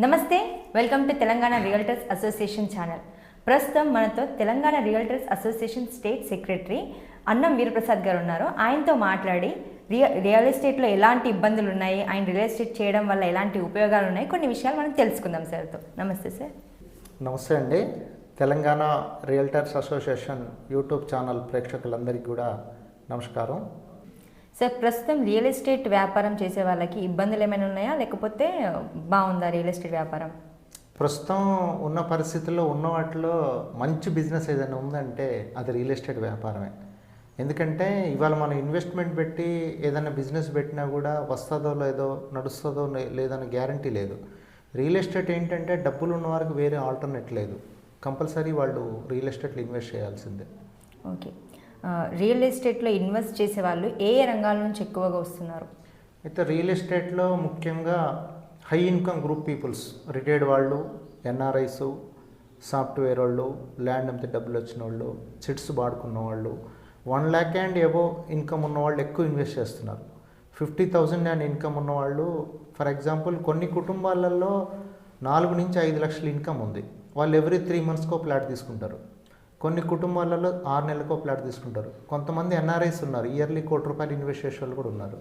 నమస్తే, welcome to Telangana realtors association channel. ప్రస్తుతం మనతో Telangana realtors association state secretary అన్నం వీరప్రసాద్ గారు ఉన్నారు. ఆయనతో మాట్లాడి రియల్ ఎస్టేట్లో ఎలాంటి ఇబ్బందులు ఉన్నాయి, ఆయన రియల్ ఎస్టేట్ చేయడం వల్ల ఎలాంటి ఉపయోగాలు ఉన్నాయి, కొన్ని విషయాలు మనం తెలుసుకుందాం సార్తో. నమస్తే సార్. నమస్తే అండి. Telangana realtors association YouTube channel ప్రేక్షకులందరికీ కూడా నమస్కారం. సార్, ప్రస్తుతం రియల్ ఎస్టేట్ వ్యాపారం చేసే వాళ్ళకి ఇబ్బందులు ఏమైనా ఉన్నాయా, లేకపోతే బాగుందా రియల్ ఎస్టేట్ వ్యాపారం? ప్రస్తుతం ఉన్న పరిస్థితుల్లో ఉన్న వాటిలో మంచి బిజినెస్ ఏదైనా ఉందంటే అది రియల్ ఎస్టేట్ వ్యాపారమే. ఎందుకంటే ఇవాళ మనం ఇన్వెస్ట్మెంట్ పెట్టి ఏదైనా బిజినెస్ పెట్టినా కూడా వస్తుందో లేదో, నడుస్తుందో లేదని గ్యారంటీ లేదు. రియల్ ఎస్టేట్ ఏంటంటే డబ్బులు ఉన్న వారికి వేరే ఆల్టర్నేట్ లేదు, కంపల్సరీ వాళ్ళు రియల్ ఎస్టేట్లో ఇన్వెస్ట్ చేయాల్సిందే. ఓకే, రియల్ ఎస్టేట్లో ఇన్వెస్ట్ చేసే వాళ్ళు ఏ ఏ రంగాల నుంచి ఎక్కువగా వస్తున్నారు? అయితే రియల్ ఎస్టేట్లో ముఖ్యంగా high income group peoples, retired వాళ్ళు, ఎన్ఆర్ఐస్, సాఫ్ట్వేర్ వాళ్ళు, ల్యాండ్ అమ్మితే డబ్బులు వచ్చిన వాళ్ళు, చిట్స్ వాడుకున్న వాళ్ళు, 1 lakh అండ్ ఎబో ఇన్కమ్ ఉన్న వాళ్ళు ఎక్కువ ఇన్వెస్ట్ చేస్తున్నారు. 50,000 అండ్ ఇన్కమ్ ఉన్నవాళ్ళు, ఫర్ ఎగ్జాంపుల్ కొన్ని కుటుంబాలలో 4 నుంచి 5 లక్షల ఇన్కమ్ ఉంది, వాళ్ళు ఎవ్రీ 3 monthsకో ప్లాట్ తీసుకుంటారు. కొన్ని కుటుంబాలలో 6 నెలలకో ప్లాట్ తీసుకుంటారు. కొంతమంది ఎన్ఆర్ఐస్ ఉన్నారు, ఇయర్లీ ₹1,00,00,000 ఇన్వెస్ట్ చేసే వాళ్ళు కూడా ఉన్నారు.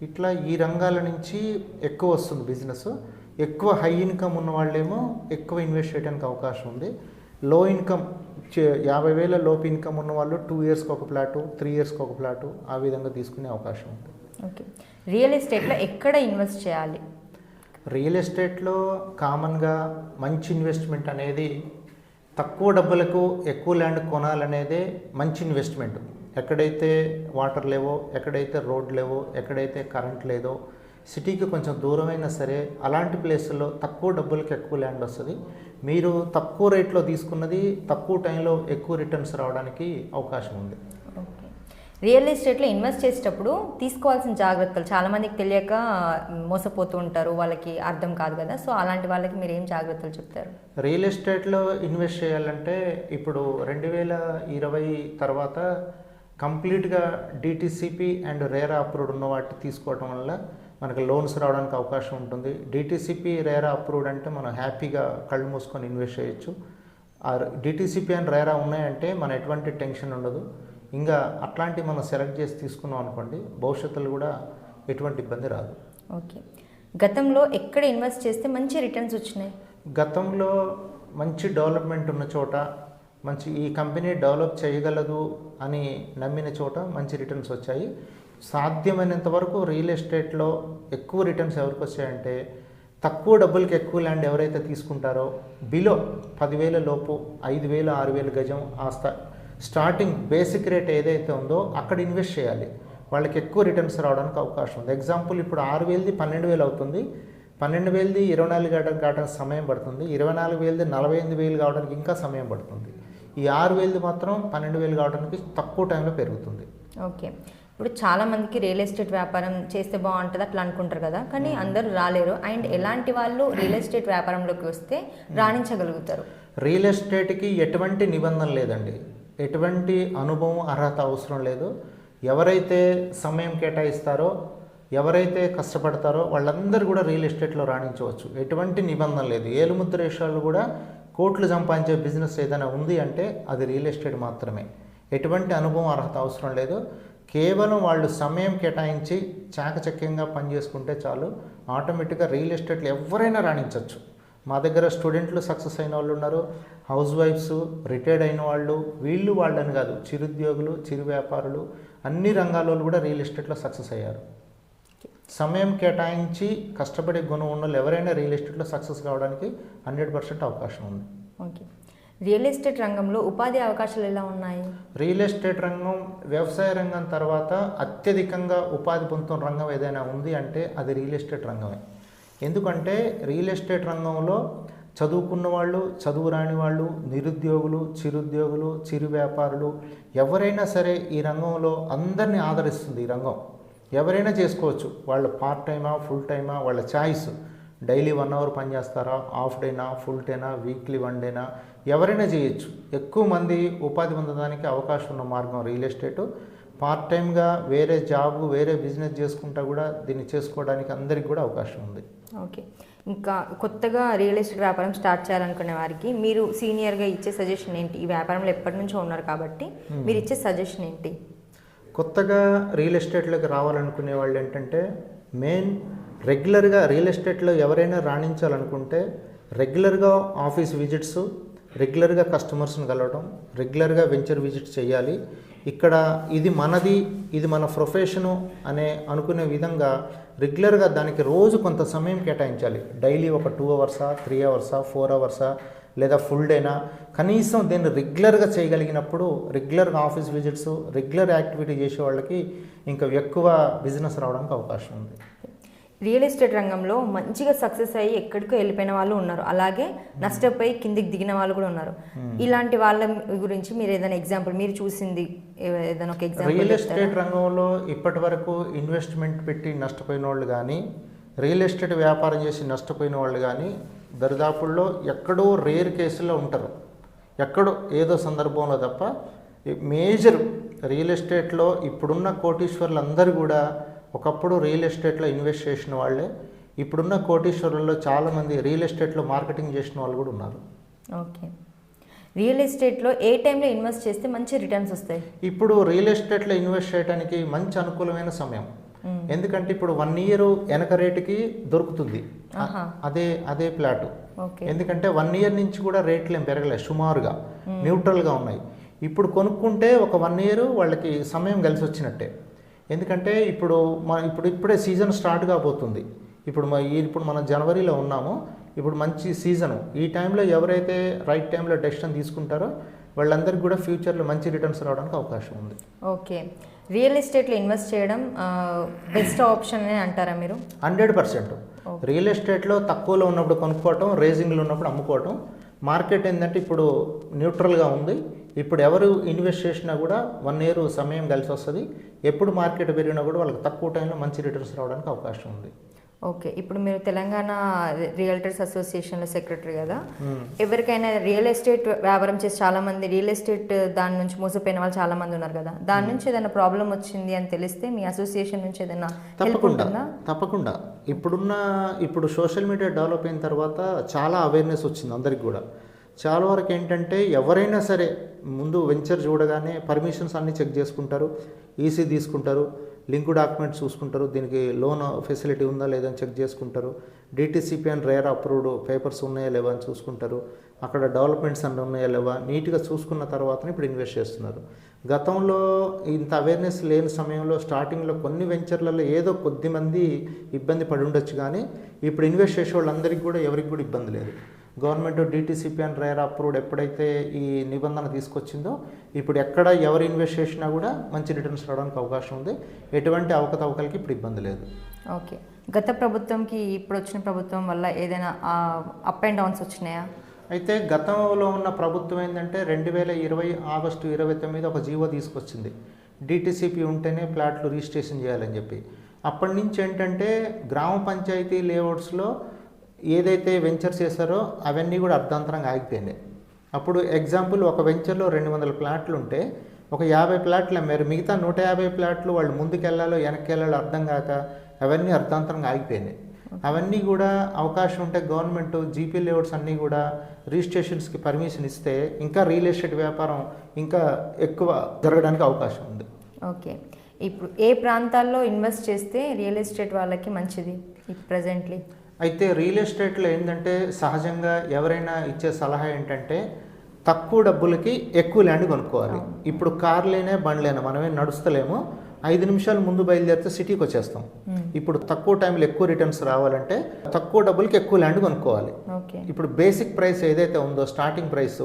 ఇట్లా ఈ రంగాల నుంచి ఎక్కువ వస్తుంది బిజినెస్. ఎక్కువ హై ఇన్కమ్ ఉన్న వాళ్ళేమో ఎక్కువ ఇన్వెస్ట్ చేయడానికి అవకాశం ఉంది. లో ఇన్కమ్ 50,000 లోపు ఇన్కమ్ ఉన్న వాళ్ళు 2 yearsకి ఒక ప్లాటు, 3 yearsకి ఒక ప్లాటు, ఆ విధంగా తీసుకునే అవకాశం ఉంది. ఓకే, రియల్ ఎస్టేట్లో ఎక్కడ ఇన్వెస్ట్ చేయాలి? రియల్ ఎస్టేట్లో కామన్గా మంచి ఇన్వెస్ట్మెంట్ అనేది తక్కువ డబ్బులకు ఎక్కువ ల్యాండ్ కొనాలనేదే మంచి ఇన్వెస్ట్మెంట్. ఎక్కడైతే వాటర్ లేవో, ఎక్కడైతే రోడ్ లేవో, ఎక్కడైతే కరెంట్ లేదో, సిటీకి కొంచెం దూరమైనా సరే అలాంటి ప్లేసుల్లో తక్కువ డబ్బులకి ఎక్కువ ల్యాండ్ వస్తుంది. మీరు తక్కువ రేట్లో తీసుకున్నది తక్కువ టైంలో ఎక్కువ రిటర్న్స్ రావడానికి అవకాశం ఉంది. ఓకే, రియల్ ఎస్టేట్లో ఇన్వెస్ట్ చేసేటప్పుడు తీసుకోవాల్సిన జాగ్రత్తలు చాలామందికి తెలియక మోసపోతూ ఉంటారు, వాళ్ళకి అర్థం కాదు కదా, సో అలాంటి వాళ్ళకి మీరు ఏం జాగ్రత్తలు చెప్తారు? రియల్ ఎస్టేట్లో ఇన్వెస్ట్ చేయాలంటే ఇప్పుడు 2020 తర్వాత కంప్లీట్గా డిటిసిపి అండ్ రేరా అప్రూవ్డ్ ఉన్న వాటి తీసుకోవడం వల్ల మనకు లోన్స్ రావడానికి అవకాశం ఉంటుంది. డిటిసిపి రేరా అప్రూవ్డ్ అంటే మనం హ్యాపీగా కళ్ళు మూసుకొని ఇన్వెస్ట్ చేయొచ్చు. ఆ డిటిసిపి అండ్ రేరా ఉన్నాయంటే మన ఎటువంటి టెన్షన్ ఉండదు. ఇంకా అట్లాంటివి మనం సెలెక్ట్ చేసి తీసుకున్నాం అనుకోండి, భవిష్యత్తులో కూడా ఎటువంటి ఇబ్బంది రాదు. ఓకే, గతంలో ఎక్కడ ఇన్వెస్ట్ చేస్తే మంచి రిటర్న్స్ వచ్చినాయి? గతంలో మంచి డెవలప్మెంట్ ఉన్న చోట, మంచి ఈ కంపెనీ డెవలప్ చేయగలదు అని నమ్మిన చోట మంచి రిటర్న్స్ వచ్చాయి. సాధ్యమైనంత వరకు రియల్ ఎస్టేట్లో ఎక్కువ రిటర్న్స్ ఎవరికి వచ్చాయంటే తక్కువ డబ్బులకి ఎక్కువ ల్యాండ్ ఎవరైతే తీసుకుంటారో, బిలో 10,000 లోపు 5,000 6,000 గజం స్టార్టింగ్ బేసిక్ రేట్ ఏదైతే ఉందో అక్కడ ఇన్వెస్ట్ చేయాలి. వాళ్ళకి ఎక్కువ రిటర్న్స్ రావడానికి అవకాశం ఉంది. ఎగ్జాంపుల్ ఇప్పుడు 6,000ది 12,000 అవుతుంది, 12,000ది 24,000 కావడానికి సమయం పడుతుంది, 24,000ది 48,000 కావడానికి ఇంకా సమయం పడుతుంది. ఈ 6,000ది మాత్రం 12,000 కావడానికి తక్కువ టైంలో పెరుగుతుంది. ఓకే, ఇప్పుడు చాలామందికి రియల్ ఎస్టేట్ వ్యాపారం చేస్తే బాగుంటుంది అట్లా అనుకుంటారు కదా, కానీ అందరూ రాలేరు. అండ్ ఎలాంటి వాళ్ళు రియల్ ఎస్టేట్ వ్యాపారంలోకి వస్తే రాణించగలుగుతారు? రియల్ ఎస్టేట్కి ఎటువంటి నిబంధన లేదండి, ఎటువంటి అనుభవం అర్హత అవసరం లేదు. ఎవరైతే సమయం కేటాయిస్తారో, ఎవరైతే కష్టపడతారో వాళ్ళందరూ కూడా రియల్ ఎస్టేట్లో రాణించవచ్చు. ఎటువంటి నిబంధన లేదు. ఏలుముద్ర దేశాలు కూడా కోట్లు సంపాదించే బిజినెస్ ఏదైనా ఉంది అంటే అది రియల్ ఎస్టేట్ మాత్రమే. ఎటువంటి అనుభవం అర్హత అవసరం లేదు. కేవలం వాళ్ళు సమయం కేటాయించి చాకచక్యంగా పనిచేసుకుంటే చాలు, ఆటోమేటిక్గా రియల్ ఎస్టేట్లో ఎవరైనా రాణించవచ్చు. మా దగ్గర స్టూడెంట్లు సక్సెస్ అయిన వాళ్ళు ఉన్నారు, హౌస్ వైఫ్స్, రిటైర్డ్ అయిన వాళ్ళు, వీళ్ళు వాళ్ళని కాదు, చిరుద్యోగులు, చిరు వ్యాపారులు, అన్ని రంగాల్లో కూడా రియల్ ఎస్టేట్లో సక్సెస్ అయ్యారు. సమయం కేటాయించి కష్టపడే గుణం ఉన్న వాళ్ళు ఎవరైనా రియల్ ఎస్టేట్లో సక్సెస్ కావడానికి 100% అవకాశం ఉంది. ఓకే, రియల్ ఎస్టేట్ రంగంలో ఉపాధి అవకాశాలు ఎలా ఉన్నాయి? రియల్ ఎస్టేట్ రంగం వ్యవసాయ రంగం తర్వాత అత్యధికంగా ఉపాధి పొందుతున్న రంగం ఏదైనా ఉంది అంటే అది రియల్ ఎస్టేట్ రంగమే. ఎందుకంటే రియల్ ఎస్టేట్ రంగంలో చదువుకున్న వాళ్ళు, చదువు రాని వాళ్ళు, నిరుద్యోగులు, చిరుద్యోగులు, చిరు వ్యాపారులు ఎవరైనా సరే ఈ రంగంలో అందరినీ ఆదరిస్తుంది. ఈ రంగం ఎవరైనా చేసుకోవచ్చు. వాళ్ళు పార్ట్ టైమా, ఫుల్ టైమా, వాళ్ళ ఛాయిస్. డైలీ 1 hour పనిచేస్తారా, హాఫ్ డేనా, ఫుల్ డేనా, వీక్లీ 1 డేనా, ఎవరైనా చేయొచ్చు. ఎక్కువ మంది ఉపాధి పొందడానికి అవకాశం ఉన్న మార్గం రియల్ ఎస్టేటు. పార్ట్ టైంగా వేరే జాబ్ వేరే బిజినెస్ చేసుకుంటా కూడా దీన్ని చేసుకోవడానికి అందరికి కూడా అవకాశం ఉంది. ఓకే, ఇంకా కొత్తగా రియల్ ఎస్టేట్ వ్యాపారం స్టార్ట్ చేయాలనుకునే వారికి మీరు సీనియర్గా ఇచ్చే సజెషన్ ఏంటి? ఈ వ్యాపారంలో ఎప్పటి నుంచో ఉన్నారు కాబట్టి మీరు ఇచ్చే సజెషన్ ఏంటి? కొత్తగా రియల్ ఎస్టేట్లోకి రావాలనుకునే వాళ్ళు ఏంటంటే మెయిన్ రెగ్యులర్గా రియల్ ఎస్టేట్లో ఎవరైనా రాణించాలనుకుంటే రెగ్యులర్గా ఆఫీస్ విజిట్స్, రెగ్యులర్గా కస్టమర్స్ని కలవడం, రెగ్యులర్గా వెంచర్ విజిట్స్ చేయాలి. ఇక్కడ ఇది మనది, ఇది మన ప్రొఫెషను అనే అనుకునే విధంగా రెగ్యులర్గా దానికి రోజు కొంత సమయం కేటాయించాలి. డైలీ ఒక 2 అవర్సా, 3 అవర్సా, 4 అవర్సా లేదా ఫుల్ డేనా, కనీసం దీన్ని రెగ్యులర్గా చేయగలిగినప్పుడు రెగ్యులర్గా ఆఫీస్ విజిట్స్, రెగ్యులర్ యాక్టివిటీ చేసే వాళ్ళకి ఇంకా ఎక్కువ బిజినెస్ రావడానికి అవకాశం ఉంది. రియల్ ఎస్టేట్ రంగంలో మంచిగా సక్సెస్ అయ్యి ఎక్కడికో వెళ్ళిపోయిన వాళ్ళు ఉన్నారు, అలాగే నష్టపోయి కిందికి దిగిన వాళ్ళు కూడా ఉన్నారు. ఇలాంటి వాళ్ళ గురించి మీరు ఏదైనా ఎగ్జాంపుల్, మీరు చూసింది ఏదైనా ఒక ఎగ్జాంపుల్? రియల్ ఎస్టేట్ రంగంలో ఇప్పటి వరకు ఇన్వెస్ట్మెంట్ పెట్టి నష్టపోయిన వాళ్ళు కానీ, రియల్ ఎస్టేట్ వ్యాపారం చేసి నష్టపోయిన వాళ్ళు కానీ దరిదాపుల్లో ఎక్కడో రేర్ కేసుల్లో ఉంటారు. ఎక్కడో ఏదో సందర్భంలో తప్ప మేజర్ రియల్ ఎస్టేట్లో ఇప్పుడున్న కోటీశ్వర్లు అందరూ కూడా ఒకప్పుడు రియల్ ఎస్టేట్లో ఇన్వెస్ట్ చేసిన వాళ్ళే. ఇప్పుడున్న కోటీశ్వరుల్లో చాలామంది రియల్ ఎస్టేట్లో మార్కెటింగ్ చేసిన వాళ్ళు కూడా ఉన్నారు. ఓకే, రియల్ ఎస్టేట్లో ఏ టైంలో ఇన్వెస్ట్ చేస్తే మంచి రిటర్న్స్ వస్తాయి? ఇప్పుడు రియల్ ఎస్టేట్లో ఇన్వెస్ట్ చేయడానికి మంచి అనుకూలమైన సమయం. ఎందుకంటే ఇప్పుడు 1 ఇయర్ వెనక రేటుకి దొరుకుతుంది అదే ప్లాటు. ఎందుకంటే 1 ఇయర్ నుంచి కూడా రేట్లు ఏం పెరగలేదు, సుమారుగా న్యూట్రల్గా ఉన్నాయి. ఇప్పుడు కొనుక్కుంటే ఒక 1 ఇయర్ వాళ్ళకి సమయం కలిసి వచ్చినట్టే. ఎందుకంటే ఇప్పుడే సీజన్ స్టార్ట్ కాబోతుంది. ఇప్పుడు మనం జనవరిలో ఉన్నాము, ఇప్పుడు మంచి సీజను. ఈ టైంలో ఎవరైతే రైట్ టైంలో డెసిషన్ తీసుకుంటారో వాళ్ళందరికీ కూడా ఫ్యూచర్లో మంచి రిటర్న్స్ రావడానికి అవకాశం ఉంది. ఓకే, రియల్ ఎస్టేట్లో ఇన్వెస్ట్ చేయడం బెస్ట్ ఆప్షన్ అని అంటారా మీరు? 100%. రియల్ ఎస్టేట్లో తక్కువలో ఉన్నప్పుడు కొనుక్కోవటం, రేజింగ్లో ఉన్నప్పుడు అమ్ముకోవటం. మార్కెట్ ఏంటంటే ఇప్పుడు న్యూట్రల్గా ఉంది. ఇప్పుడు ఎవరు ఇన్వెస్ట్ చేసినా కూడా 1 ఇయర్ సమయం కలిసి వస్తుంది. ఎప్పుడు మార్కెట్ పెరిగినా కూడా వాళ్ళకి తక్కువ టైంలో మంచి రిటర్న్స్ రావడానికి అవకాశం ఉంది. ఓకే, ఇప్పుడు మీరు తెలంగాణ రియల్టర్స్ అసోసియేషన్లో సెక్రటరీ కదా, ఎవరికైనా రియల్ ఎస్టేట్ వ్యాపారం చేసి చాలామంది రియల్ ఎస్టేట్ దాని నుంచి మోసపోయిన వాళ్ళు చాలామంది ఉన్నారు కదా, దాని నుంచి ఏదైనా ప్రాబ్లం వచ్చింది అని తెలిస్తే మీ అసోసియేషన్ నుంచి ఏదైనా తప్పకుండా ఇప్పుడు సోషల్ మీడియా డెవలప్ అయిన తర్వాత చాలా అవేర్నెస్ వచ్చింది అందరికి కూడా. చాలా వరకు ఏంటంటే ఎవరైనా సరే ముందు వెంచర్ చూడగానే పర్మిషన్స్ అన్నీ చెక్ చేసుకుంటారు, ఈసీ తీసుకుంటారు, లింక్ డాక్యుమెంట్స్ చూసుకుంటారు, దీనికి లోన్ ఫెసిలిటీ ఉందా లేదని చెక్ చేసుకుంటారు, DTCP and rare approved papers ఉన్నాయా లేవా అని చూసుకుంటారు, అక్కడ డెవలప్మెంట్స్ అన్నీ ఉన్నాయా లేవా నీట్గా చూసుకున్న తర్వాతనే ఇప్పుడు ఇన్వెస్ట్ చేస్తున్నారు. గతంలో ఇంత అవేర్నెస్ లేని సమయంలో స్టార్టింగ్లో కొన్ని వెంచర్లలో ఏదో కొద్దిమంది ఇబ్బంది పడి ఉండొచ్చు, కానీ ఇప్పుడు ఇన్వెస్ట్ చేసే వాళ్ళందరికీ కూడా ఎవరికి కూడా ఇబ్బంది లేదు. Government DTCP and rare approved ఎప్పుడైతే ఈ నిబంధన తీసుకొచ్చిందో ఇప్పుడు ఎక్కడ ఎవరు ఇన్వెస్ట్ చేసినా కూడా మంచి రిటర్న్స్ రావడానికి అవకాశం ఉంది. ఎటువంటి అవకతవకలకి ఇప్పుడు ఇబ్బంది లేదు. ఓకే, గత ప్రభుత్వంకి ఇప్పుడు వచ్చిన ప్రభుత్వం వల్ల ఏదైనా అప్ అండ్ డౌన్స్ వచ్చినాయా? అయితే గతంలో ఉన్న ప్రభుత్వం ఏంటంటే 2020 ఆగస్టు 29 ఒక జీవో తీసుకొచ్చింది. డిటిసిపి ఉంటేనే ప్లాట్లు రిజిస్ట్రేషన్ చేయాలని చెప్పి. అప్పటి నుంచి ఏంటంటే గ్రామ పంచాయతీ లేఅవుట్స్లో ఏదైతే వెంచర్స్ చేశారో అవన్నీ కూడా అర్ధాంతరంగా ఆగిపోయినాయి. అప్పుడు ఎగ్జాంపుల్ ఒక వెంచర్లో 200 ప్లాట్లు ఉంటే ఒక 50 ప్లాట్లు అమ్మారు, మిగతా 150 ప్లాట్లు వాళ్ళు ముందుకు వెళ్ళాలో వెనక్కి వెళ్ళాలో అర్థం కాక అవన్నీ అర్ధాంతరంగా ఆగిపోయినాయి. అవన్నీ కూడా అవకాశం ఉంటే గవర్నమెంట్ జీపీ లేఅవుట్స్ అన్నీ కూడా రిజిస్ట్రేషన్స్కి పర్మిషన్ ఇస్తే ఇంకా రియల్ ఎస్టేట్ వ్యాపారం ఇంకా ఎక్కువ జరగడానికి అవకాశం ఉంది. ఓకే, ఇప్పుడు ఏ ప్రాంతాల్లో ఇన్వెస్ట్ చేస్తే రియల్ ఎస్టేట్ వాళ్ళకి మంచిది ప్రజెంట్లీ? అయితే రియల్ ఎస్టేట్లో ఏంటంటే సహజంగా ఎవరైనా ఇచ్చే సలహా ఏంటంటే తక్కువ డబ్బులకి ఎక్కువ ల్యాండ్ కొనుక్కోవాలి. ఇప్పుడు కార్లేనే బండ్లేనే మనమే నడుస్తలేము, 5 నిమిషాలు ముందు బయలుదేరితే సిటీకి వచ్చేస్తాం. ఇప్పుడు తక్కువ టైంలో ఎక్కువ రిటర్న్స్ రావాలంటే తక్కువ డబ్బులకి ఎక్కువ ల్యాండ్ కొనుక్కోవాలి. ఇప్పుడు బేసిక్ ప్రైస్ ఏదైతే ఉందో స్టార్టింగ్ ప్రైస్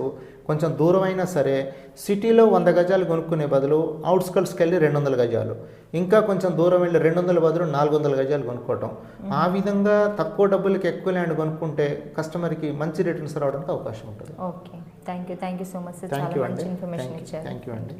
కొంచెం దూరం అయినా సరే సిటీలో 100 గజాలు కొనుక్కునే బదులు అవుట్స్కట్స్కి వెళ్ళి 200 గజాలు, ఇంకా కొంచెం దూరం వెళ్ళి 200 బదులు 400 గజాలు కొనుక్కోవటం. ఆ విధంగా తక్కువ డబ్బులకి ఎక్కువ ల్యాండ్ కొనుక్కుంటే కస్టమర్కి మంచి రిటర్న్స్ రావడానికి అవకాశం ఉంటుంది. Okay, thank you so much sir, చాలా మంచి ఇన్ఫర్మేషన్ ఇచ్చారు. థ్యాంక్ యూ అండి.